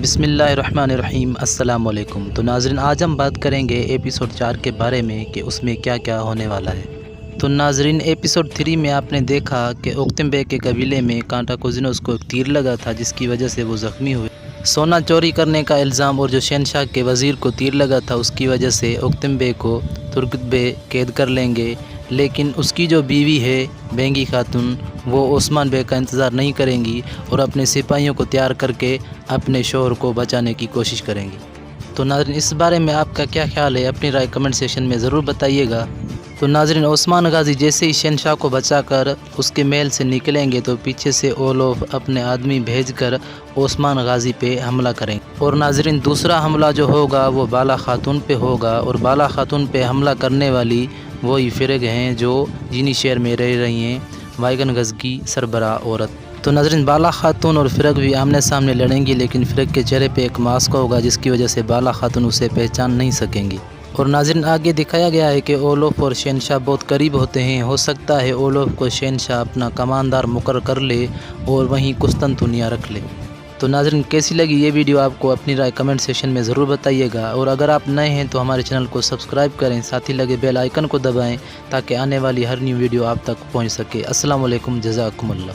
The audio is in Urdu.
بسم اللہ الرحمن الرحیم۔ السلام علیکم۔ تو ناظرین، آج ہم بات کریں گے ایپیسوڈ 4 کے بارے میں کہ اس میں کیا کیا ہونے والا ہے۔ تو ناظرین، ایپیسوڈ 3 میں آپ نے دیکھا کہ اوکتم بے کے قبیلے میں کانٹا کوزینوس کو ایک تیر لگا تھا جس کی وجہ سے وہ زخمی ہوئے۔ سونا چوری کرنے کا الزام اور جو شہنشاہ کے وزیر کو تیر لگا تھا اس کی وجہ سے اوکتم بے کو ترگت بے قید کر لیں گے، لیکن اس کی جو بیوی ہے بینگی خاتون، وہ عثمان بے کا انتظار نہیں کریں گی اور اپنے سپاہیوں کو تیار کر کے اپنے شوہر کو بچانے کی کوشش کریں گی۔ تو ناظرین، اس بارے میں آپ کا کیا خیال ہے؟ اپنی رائے کمنٹ سیکشن میں ضرور بتائیے گا۔ تو ناظرین، عثمان غازی جیسے ہی شہنشاہ کو بچا کر اس کے محل سے نکلیں گے تو پیچھے سے اولوف اپنے آدمی بھیج کر عثمان غازی پہ حملہ کریں گے، اور ناظرین دوسرا حملہ جو ہوگا وہ بالا خاتون پہ ہوگا، اور بالا خاتون پہ حملہ کرنے والی وہی فرق ہیں جو جینی شہر میں رہ رہی ہیں، وائگن گز کی سربراہ عورت۔ تو ناظرین، بالا خاتون اور فرق بھی آمنے سامنے لڑیں گی، لیکن فرق کے چہرے پہ ایک ماسک ہوگا جس کی وجہ سے بالا خاتون اسے پہچان نہیں سکیں گی۔ اور ناظرین، آگے دکھایا گیا ہے کہ اولوف اور شہنشاہ بہت قریب ہوتے ہیں، ہو سکتا ہے اولوف کو شہنشاہ اپنا کماندار مقرر کر لے اور وہیں قسطنطنیہ رکھ لے۔ تو ناظرین، کیسی لگی یہ ویڈیو آپ کو؟ اپنی رائے کمنٹ سیکشن میں ضرور بتائیے گا، اور اگر آپ نئے ہیں تو ہمارے چینل کو سبسکرائب کریں، ساتھ ہی لگے بیل آئیکن کو دبائیں تاکہ آنے والی ہر نیو ویڈیو آپ تک پہنچ سکے۔ السلام علیکم، جزاکم اللہ۔